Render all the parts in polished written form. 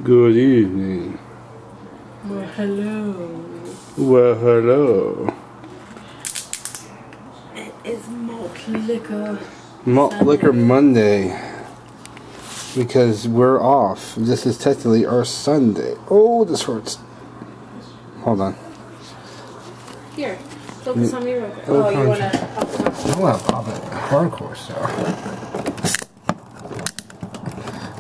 Good evening. Well, hello. Well, hello. It is malt liquor. Malt liquor Monday. Because we're off. This is technically our Sunday. Oh, this hurts. Hold on. Here, focus on me real quick. Oh, you want to... I want to pop it hardcore, so.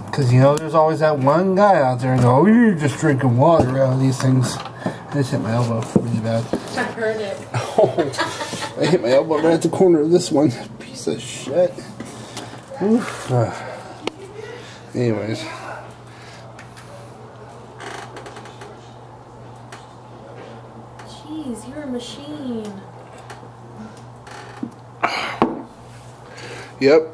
Because, you know, there's always that one guy out there go, oh, you're just drinking water out of these things. I just hit my elbow really bad. I heard it. Oh, I hit my elbow right at the corner of this one. Piece of shit. Oof. Anyways. Jeez, you're a machine. Yep.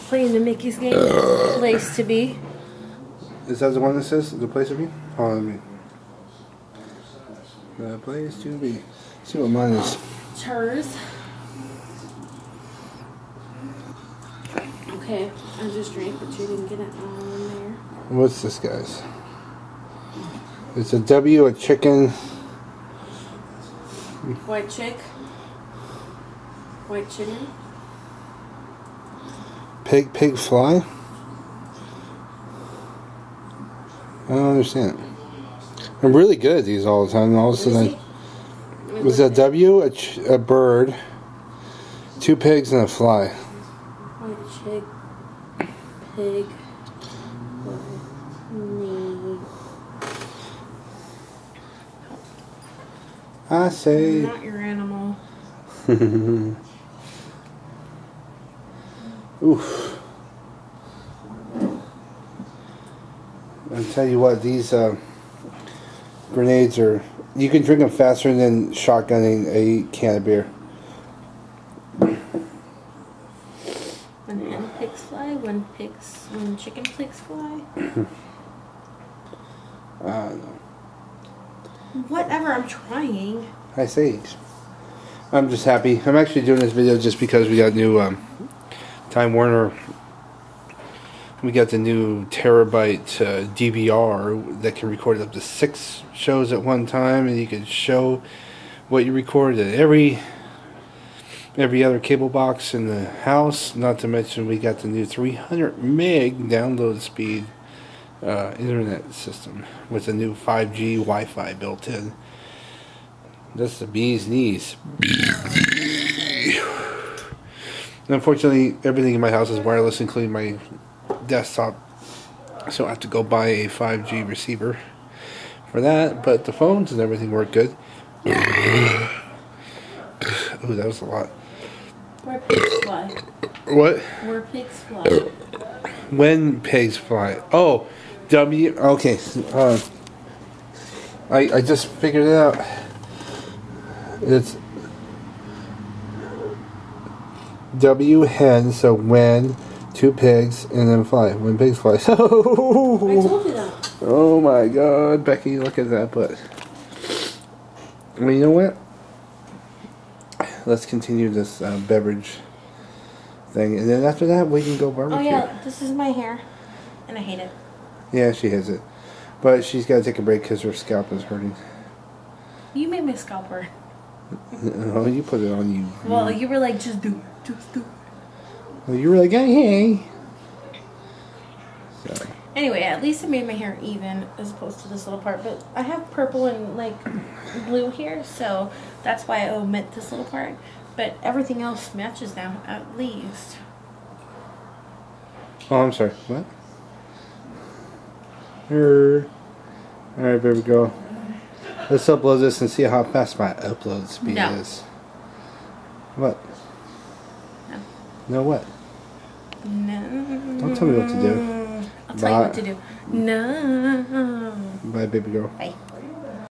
Playing the Mickey's game. Place to be. Is that the one that says the place to be? Hold on, let me. The place to be. Let's see what mine is. Churs. Okay, I just drank, but you didn't get it all in there. What's this, guys? It's a W, a chicken. White chick. White chicken. Pig, fly? I don't understand. I'm really good at these all the time. All of a sudden, was a W, a bird, 2 pigs, and a fly. White chick. Pig. Me. I say. Not your animal. Oof. I'll tell you what, these grenades are, you can drink them faster than shotgunning a can of beer. When hen pigs fly, when chicken pigs fly. I don't know. Whatever, I'm trying. Hi, Sage. I'm just happy. I'm actually doing this video just because we got new Time Warner. We got the new terabyte DVR that can record up to 6 shows at one time, and you can show what you recorded at every other cable box in the house. Not to mention we got the new 300 meg download speed internet system with the new 5G Wi-Fi built in. That's the bee's knees. Unfortunately, everything in my house is wireless, including my desktop, so I have to go buy a 5G receiver for that, but the phones and everything work good. Ooh, that was a lot. Where pigs fly. What? Where pigs fly. When pigs fly. Oh, W. Okay. I just figured it out. It's W hen, so when 2 pigs and then fly. When pigs fly. I told you that. Oh my God, Becky, look at that butt. Well, you know what? Let's continue this beverage thing, and then after that we can go barbecue. Oh yeah, this is my hair, and I hate it. Yeah, she has it, but she's got to take a break because her scalp is hurting. You made my scalp hurt. Oh, you put it on you. Well, you were like, just do it, just do it. Well, you were like, hey. So. Anyway, at least it made my hair even as opposed to this little part. But I have purple and like blue here, so that's why I omit this little part. But everything else matches now, at least. Oh, I'm sorry. What? Alright, baby girl. Let's upload this and see how fast my upload speed is. What? No. No what? No. Don't tell me what to do. I'll tell you what to do. No. Bye, baby girl. Bye.